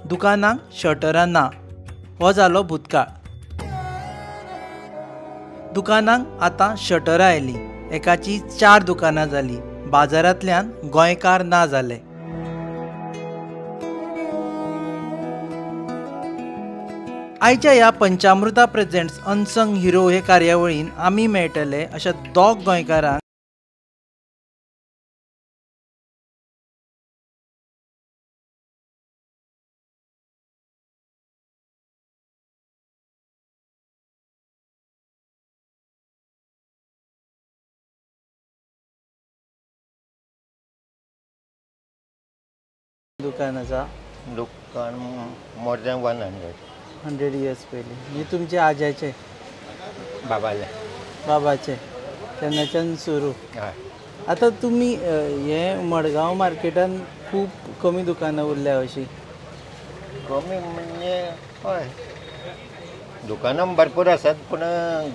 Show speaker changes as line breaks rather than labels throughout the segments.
दुकानांक शटरां ना हो जालो भूतकाळ. दुकानांक आतां शटरां आयलीं, एकाची 4 दुकानां जालीं. बाजारांतल्यान गोंयकार ना जाले. आयच्या ह्या पंचामृता प्रेझेंट्स अनसंग हिरो हे कार्यावळीन आमी मेळटले अशा दोग गोंयकारांक दुकान आसा.
दुकान मोर दॅन 100
100 years पयलीं. म्हणजे तुमच्या आज्याचे
बाबाले.
बाबाचे तेन्नाच्यान सुरू.
हय.
आतां तुमी हे मडगांव मार्केटान खूब कमी दुकानां उरल्या अशीं.
कमी म्हणजे हय दुकानां भरपूर आसात पूण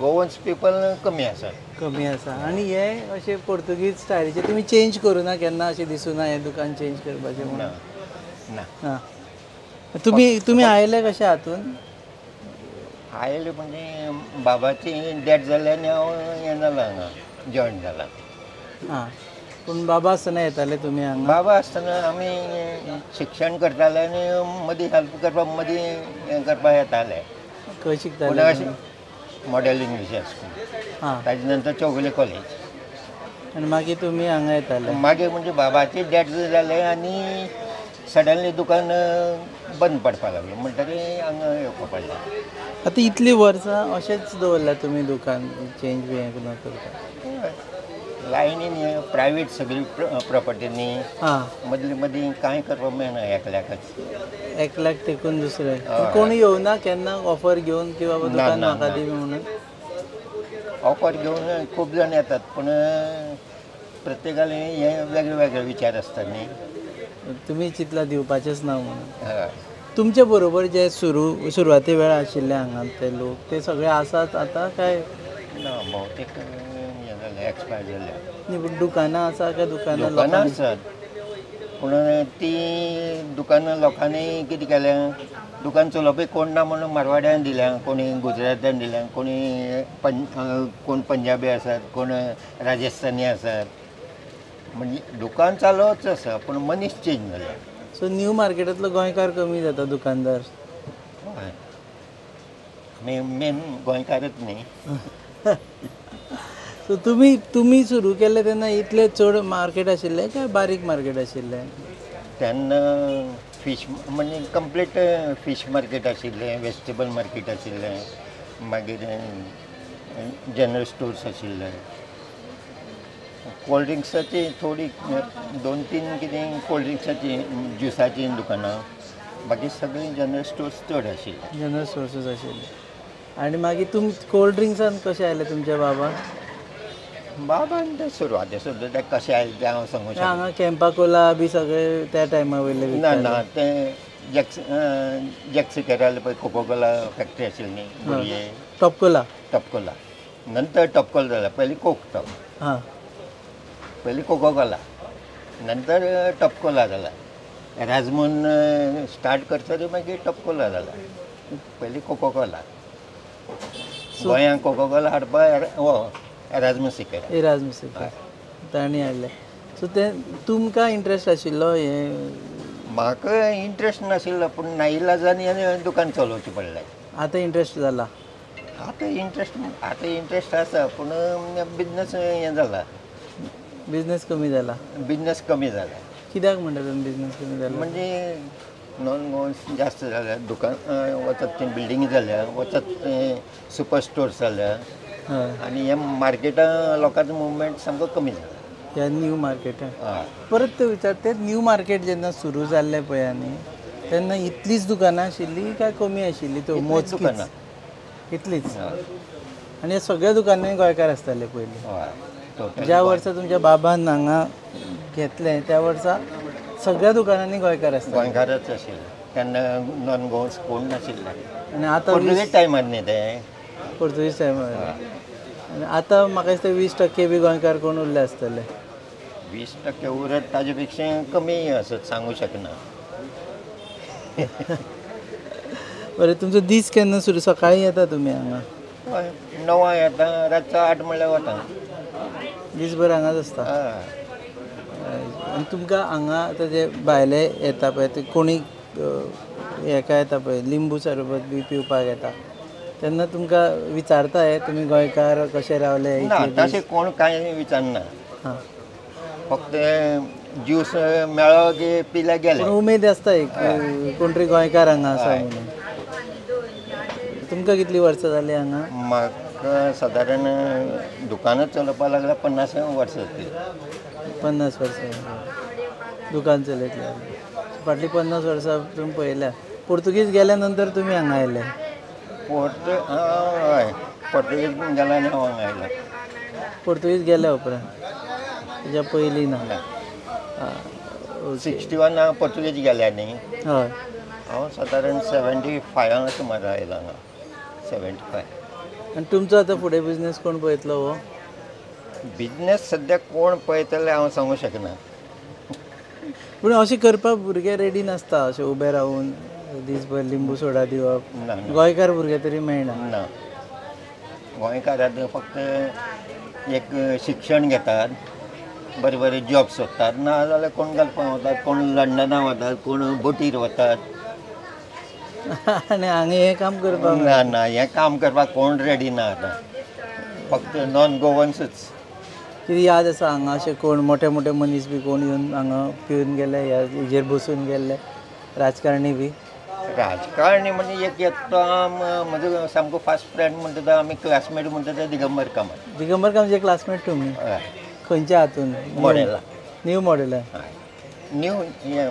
गोवन्स पीपल कमी आसात.
कमी आसा. आनी हे अशे पोर्तुगीज स्टायलीचे तुमी चेंज करूना केन्ना अशें दिसूना हें दुकान चेंज करपाचें म्हणून?
ना.
ना. तुमी आयले कशे हातून?
आयले म्हणजे बाबाची डॅथ जाल्यार हांव हें जालां हांगा जॉयन जालां.
हां. पूण बाबा आसतना येताले तुमी हांगा?
बाबा आसतना आमी शिक्षण करताले आनी मदीं हेल्प करपाक मदीं हें करपाक येताले.
खंय शिकताले?
अशें मॉडेल इंग्लीश स्कूल.
हां.
ताजे नंतर चौगुले कॉलेज.
आनी मागीर तुमी हांगा येताले?
मागीर म्हणजे बाबाची डॅथ जाले आनी सडनली दुकान बंद पडपाक लागलें म्हणटकीर हांगा येवपा पडलें.
आतां इतलीं वर्सां अशेंच दवरल्या तुमी दुकान चेंज बी हें न करता?
लायनीन हें प्रायवेट सगळी प्रॉपर्टी न्ही.
हां.
मदली मदीं कांय करपाक मेळना एकल्याकच.
एकल्याक तेकून दुसरें. कोणी येवना केन्ना ऑफर घेवन की बाबा दुकान म्हाका दी म्हणून?
ऑफर घेवन खूब जाण येतात पूण प्रत्येकाले हे वेगळे वेगळे विचार आसतात न्ही.
तुमी चिंतला दिवपाचेंच ना म्हणून?
हय.
तुमचे बरोबर जे सुरवाती वेळा आशिल्ले हांगा ते लोक ते सगळे आसात आतां काय?
ना भोवतेक हें जालें एक्सपायर जाले.
न्ही पूण दुकानां आसा काय दुकानां
दुकानां आसात पूण ती दुकानां लोकांनी कितें केलें दुकान चलोवपी कोण ना म्हणून मारवाड्यान दिल्या, कोणी गुजरात्यान दिल्या, कोण पंजाबी आसात, कोण राजस्थानी आसात. म्हणजे दुकान चालूच आसा पूण मनीस चेंज जाला.
सो न्यू मार्केटांतलो गोंयकार कमी जाता दुकानदार?
हय. मेन गोंयकारच न्ही.
सो तुमी सुरू केले तेन्ना इतले चड मार्केट आशिल्ले काय बारीक मार्केट आशिल्ले?
तेन्ना फीश म्हणजे कंप्लीट फीश मार्केट आशिल्लें, वेजिटेबल मार्केट आशिल्लें, मागीर जनरल स्टोर्स आशिल्ले. कोल्ड ड्रिंक्साची थोडी 2-3 कितें कोल्ड ड्रिंक्साची ज्युसाची दुकानां, बाकी सगळीं जनरल स्टोर्स चड आशिल्ले.
जनरल स्टोर्सूच आशिल्ले. आनी मागीर कोल्ड ड्रिंक्सान कशें आयले तुमच्या बाबाक?
बाबान ते सुरवातेसून ते कशें आयलें तें हांव सांगूंक शकना.
हांगा कॅम्पा कोला बी सगळे त्या टायमा वयले?
ना ते जॅक्सी जाल्यार पळय कोको कोला फॅक्टरी आशिल्ली न्ही.
टॉपकोला
नंतर टॉपकोला जाला. पयलीं कोक टॉप.
हां.
पयलीं कोको कोला नंतर टॉपकोला जाला. राजमोहन स्टार्ट करतरी मागीर टॉपकोला जाला. पयलीं कोको कोला. गोंयांक कोको कोला हाडपा एराजमस सिकर
तांणी हाडले. सो ते तुमकां इंट्रस्ट आशिल्लो हे?
म्हाका इंट्रस्ट नाशिल्लो पूण नाइलाजानी दुकान चलोवचें पडलें.
आतां इंट्रस्ट जाला?
आतां इंट्रस्ट आसा पूण बिजनस हें जाला.
बिजनस कमी जाला?
बिजनस कमी जाला.
कित्याक म्हणटा तुमी बिजनस कमी जाला?
म्हणजे नॉन गोवन्स जास्त जाल्या. दुकान वचत तीं बिल्डिंगी जाल्या, वचत सुपर स्टोर्स जाल्या आनी हे मार्केटां लोकांचो मुवमेंट सामको कमी जाला.
ह्या न्यू मार्केटान? परत ते विचारते न्यू मार्केट जेन्ना सुरू जाल्लें पळय न्ही तेन्ना इतलीच दुकानां आशिल्लीं काय कमी आशिल्लीं? त्यो मोज दुकानां इतलीच? आनी ह्या सगळ्या दुकानांनी गोंयकार आसताले पयलीं? ज्या वर्सा तुमच्या बाबान हांगा घेतलें त्या वर्सा सगळ्या दुकानांनी गोंयकार आसताले?
गोंयकारच आशिल्ले. तेन्ना नॉन गोवन्स कोण नाशिल्ले.
आनी आतां
पोर्तुगीज टायमार न्ही ते.
पोर्तुगीज टायमार. आनी आतां म्हाका दिसता 20% बी गोंयकार कोण उरले आसतले?
20% उरत ताजे पेक्षा कमी आसत सांगूं शकना.
बरें तुमचो दीस केन्ना सुरू सकाळीं येता तुमी हांगा
हय 9 येता रातचो 8 म्हणल्यार वता
दीसभर हांगाच आसता आनी तुमकां हांगा आतां जे भायले येता पळय ते कोणी हेका येता पळय लिंबू सरबत बी पिवपाक येता तेन्ना तुमकां विचारता हे तुमी गोंयकार कशे रावले
ना तशें कोण कांय विचारना
हां
फक्त ज्यूस मेळ्ळो की पिले गेले
पूण उमेद आसता एक कोण तरी गोंयकार हांगा आसा म्हणून तुमकां कितलीं वर्सां जालीं हांगा
म्हाका सादारण दुकानच चलोवपाक लागला 50 वर्सां जातली
50 वर्सां दुकान चलयतले फाटलीं 50 वर्सां तुमी पळयल्या पोर्तुगीज गेल्या नंतर तुमी हांगा आयले
हय पोर्तुगीज गेला आनी हांव हांगा आयला
पोर्तुगीज गेल्या उपरांत तेच्या पयलीं ना
61 हांव पोर्तुगीज गेल्या न्ही
हय
हांव सादारण 75 सुमार आयला हांगा 75
आनी तुमचो आतां फुडें बिजनेस कोण पळयतलो हो
बिजनेस सद्याक कोण पळयतले हांव सांगूं शकना
पूण अशें करपाक भुरगे रेडी नासता अशें उबे रावून दीसभर लिंबू सोडा दिवप
ना
गोंयकार भुरगे तरी मेळना
ना गोंयकारांत फक्त एक शिक्षण घेतात बरे बरे जॉब सोदतात ना जाल्यार कोण घालपाक वतात कोण लंडना वतात कोण बोटीर वतात
आनी हांगा हें काम करपाक
ना ना हें काम करपाक कोण रेडी ना आतां फक्त नॉन गोवन्सूच
कितें याद आसा हांगा अशें कोण मोठे मोठे मनीस बी कोण येवन हांगा पिवन गेले ह्या हेजेर बसून गेल्ले राजकारणी बी
राजकारणी म्हणजे एक येता म्हजो सामको फास्ट फ्रेंड म्हणटा तो आमी क्लासमेट म्हणटा तो दिगंबर कामत
दिगंबर कामचे क्लासमेट तुमी खंयच्या हातून
मॉडेला
न्यू मॉडेला
new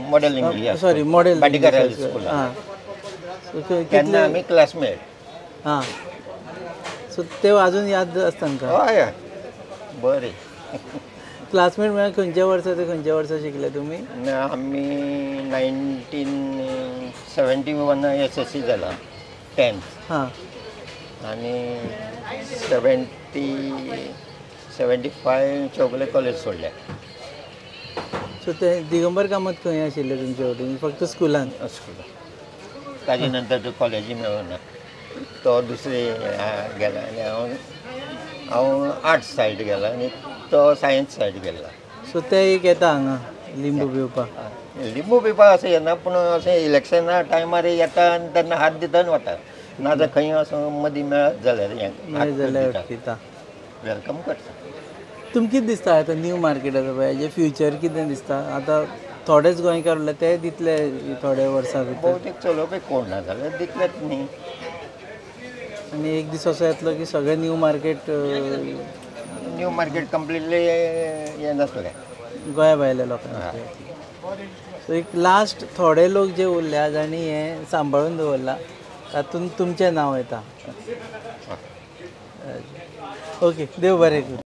model English
sorry model
बाटिकार स्कूल
हां
तेन्ना आमी क्लासमेट
हां सो ते अजून याद आसता तांकां
हय हय बरें
क्लासमेट म्हळ्यार खंयच्या वर्सा ते खंयच्या वर्सा शिकले तुमी
आमी 1971 SSC जाला 10th
हां
आनी 75 चौगुले कॉलेज सोडले
सो ते दिगंबर कामत खंय आशिल्ले तुमचे वटेन फक्त स्कुलान
स्कुलान ताजे नंतर तो कॉलेजी मेळूना तो दुसरे गेला आनी हांव आर्ट्स सायड गेला आनी तो सायन्स सायड गेला
सो ते एक येता हांगा लिंबू पिवपाक
लिंबू पिवपाक अशें येना पूण अशें इलेक्शना टायमार येता आनी तेन्ना हात दिता आनी वता ना जाल्यार खंय असो मदीं मेळत जाल्यार
मेळत जाल्यार पिता
वेलकम करता
तुमकां कितें दिसता आतां न्यू मार्केट आसा पळय हेजें फ्युचर कितें दिसता आतां थोडेच गोंयकार उरले ते दितले थोड्या वर्सां भितर
भोवतेक चलोवपी कोण ना जाल्यार दितलेच न्ही
आनी एक दीस असो येतलो की सगळें न्यू मार्केट
कंप्लिटली हें नासलें
गोंया भायल्या लोकांक सो एक लास्ट थोडे लोक जे उरल्यात आनी हें सांबाळून दवरला तातूंत तुमचें नांव येता ओके देव बरें करूं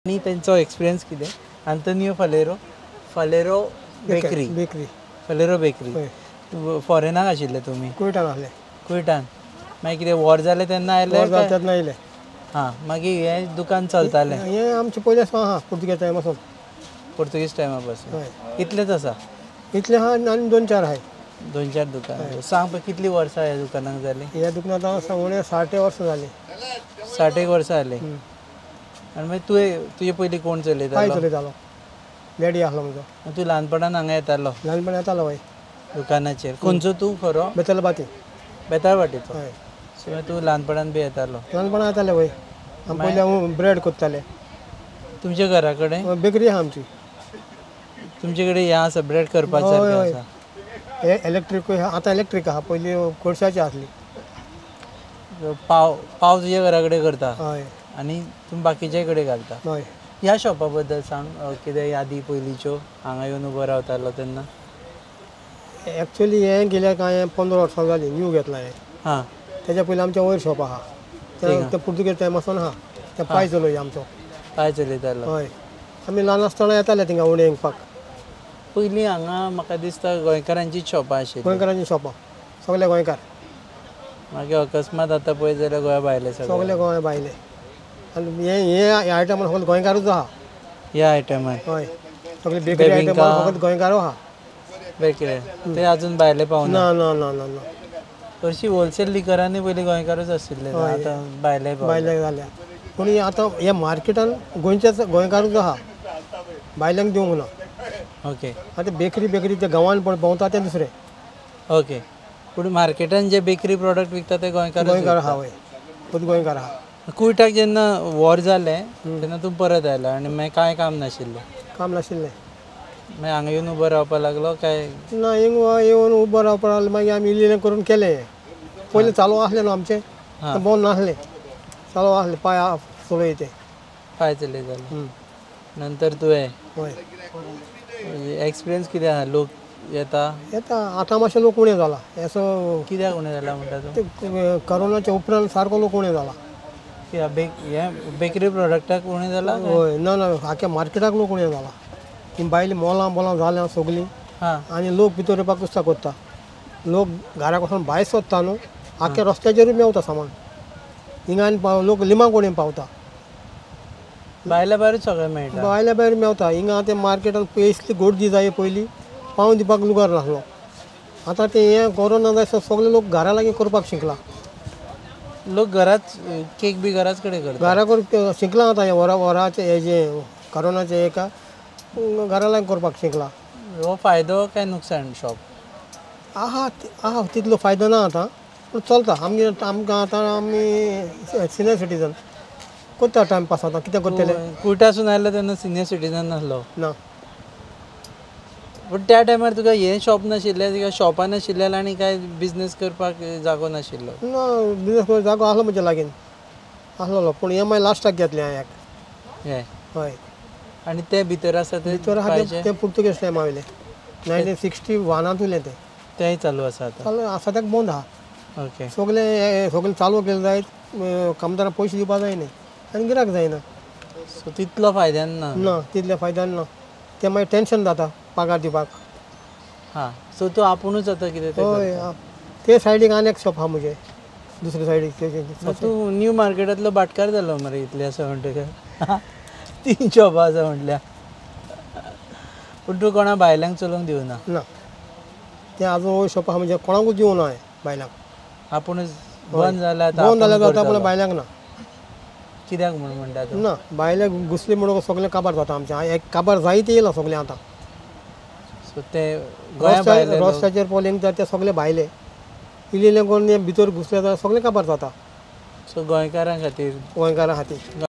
आनी तेंचो एक्सपिरियन्स कितें आंतोनियो फालेरो बेकरी फालेरो बेकरी फॉरेनाक आशिल्ले तुमी
कुयटान आहले
कुयटान मागीर कितें वॉर जालें तेन्ना आयले
तेन्ना येयले
हां मागीर हें दुकान चलतालें
हें आमचे पयले आहा पुर्तुगेज टायमासून
पोर्तुगीज टायमा पासून इतलेंच आसा
इतले आहा आनी 2-4 आहाय
2-4 दुकान सांग पळय कितलीं वर्सां ह्या दुकानाक जालीं
ह्या दुकानांत हांव सांगून 60 वर्सां जालीं
60 वर्सां जालीं आनी मागीर तुजे पयलीं कोण
काय
चलयतालो
चलयतालो डॅडी आसलो म्हजो
तूं ल्हानपणान हांगा येतालो
ल्हानपणी येतालो हय
दुकानाचेर खंयचो तूं खरो
बेतल बाती
बेताळ वाटेचो
हय
सो मागीर तूं ल्हानपणान बी येतालो
ल्हानपणा येताले हय आमी पयलीं हांव ब्रेड कोत्ताले
तुमच्या घरा कडेन
बेकरी आहा आमची
तुमचे कडेन हें आसा ब्रेड करपाक सारकें
हय.
आसा
हे इलेक्ट्रीक आतां इलेक्ट्रीक आहा पयलीं कोळशाची आसली.
पाव पाव तुज्या घरा कडेन करता
हय
आनी तुमी बाकीचे कडेन घालता.
हय.
ह्या शॉपा बद्दल सांग कितें यादी पयलींच्यो हांगा येवन उबो रावतालो तेन्ना.
एक्चुअली हें गेल्या काय 15 वर्सां जालीं न्यू घेतला हें.
हां
तेच्या पयलीं आमच्या वयर शॉप आहा ते पुर्तुगेज टायमासून आहा ते पांय चलय आमचो.
पांय चलयतालो.
हय आमी ल्हान आसतना येताले थिंगा उणें विकपाक.
पयलीं हांगा म्हाका दिसता गोंयकारांचीच शॉपां आशिल्लीं.
गोंयकारांची शॉपां सगळे गोंयकार
मागीर अकस्मात आतां पळयत जाल्यार गोंया भायले सगळे
सगळे गोंय भायले आनी हे आयटम सगळे गोंयकारूच आहा.
ह्या आयटमान
हय सगळे बेकरी आयटम फकत गोंयकारू आहा.
बेकरे ते अजून भायले पावना.
ना ना ना ना ना
हरशीं होलसेल लिकरांनी पयलीं गोंयकारूच आशिल्ले आतां भायले पावले.
भायले जाल्या पूण आतां ह्या मार्केटान गोंयचेच गोंयकारूच आहा भायल्यांक दिवंक ना.
ओके
आतां बेकरी ते गांवान भोंवता ते दुसरे
ओके पूण मार्केटान जे बेकरी प्रॉडक्ट विकता ते गोंयकार.
गोंयकार आहा वय खूब गोंयकार आहा.
कुयटाक जेन्ना वॉर जालें तेन्ना तूं परत आयलो आनी मागीर कांय काम नाशिल्लें.
काम नाशिल्लें
मागीर हांगा येवन उबो रावपाक लागलो काय.
ना येवन उबो रावपाक लागलो मागीर आमी इल्लें करून केलें. पयलीं चालू आसलें न्हू आमचें बंद नासलें चालू आसलें पांय चलय ते
पांय चलयतालो. नंतर तुवें
हय
एक्सपिरियन्स कितें आहा लोक येता
येता आतां मातशे लोक उणें जाला असो
कित्याक उणें जाला म्हणटा तूं.
ते कोरोनाच्या उपरांत सारको लोक उणें जाला.
हें बेकरी प्रॉडक्टाक उणें जाला.
हय ना ना आख्या मार्केटाक लोक उणें जाला. ती भायलीं मोलां जाल्या सगलीं
हां
आनी लोक भितर येवपाक कुस्ता कोत्ता. लोक घरा वचून भायर सोदता न्हू आख्या रस्त्याचेरूय मेवता सामान हिंगा आनी लोक लिमाक उणें पावता.
भायल्या भायरूच सगळें मेळटा.
भायल्या भायर मेवता हिंगा ते मार्केटान पयसली गर्दी जाय पयलीं पावून दिवपाक लुगार नासलो. आतां ते हें कोरोना जाय सगळे लोक घरा लागीं करपाक शिकला.
लोक घराच केक बी घराच कडेन करता.
घरा करून शिकला आतां हे वराचे हे जे कोरोनाचे एका घरा लागीं करपाक शिकला.
हो फायदो काय नुकसाण शॉप.
आहा तितलो फायदो ना आतां पूण चलता आमकां आतां आमी सिनियर सिटीजन करता टायमपास आतां कितें करतले.
कुयटासून आयलो तेन्ना सिनियर सिटीजन नासलो.
ना
पूण त्या टायमार तुका हें शॉप नाशिल्लें तुका शॉपान नाशिल्लें आनी काय बिजनेस करपाक जागो नाशिल्लो.
ना बिजनेस करपाक जागो आसलो म्हज्या लागीं आसलो पूण हें मागीर लास्टाक घेतलें हांवें.
हें
हय
आनी ते भितर आसा ते
भितर आहा ते पुर्तुगेज टायम आयले 1961 उरलें तें.
तेंय चालू आसा आतां.
चालू आसा तेका बंद आहा.
ओके
सगळें चालू केलें जायत कामदारांक पयशे दिवपा जायना आनी गिरायक जायना.
सो तितलो फायद्यान ना.
ना तितल्या फायद्यान ना ते मागीर टेन्शन जाता पगार दिवपाक.
हां सो तूं आपुणूच आतां कितें तें
हय
करता.
ते सायडीक आनी एक शॉप आहा म्हजें दुसरे सायडीक
मग तूं न्यू मार्केटांतलो भाटकार जालो मरे इतलें आसा म्हणटकीर. 3 शॉपां आसा म्हटल्यार. पूण तूं कोणा भायल्यांक चलोवंक दिवना.
ना ते आजून शॉप आहा म्हणजे कोणाकूच दिवं ना हांवें भायल्यांक.
आपुणूच बंद जाल्या
बंद जाल्यार जाता पूण भायल्यांक ना.
कित्याक म्हूण म्हणटा तूं.
ना भायले घुसले म्हणून सगळें काबार जाता आमचें एक काबार जायते येयलां सगळें आतां.
सो ते गोंया भायले लोक
रस्त्याचेर पोलिंग ते सगळे भायले इल्लें कोण भितर घुसले जाल्यार सगळें काबार जाता
सो गोंयकारां खातीर
गोंयकारां खातीर.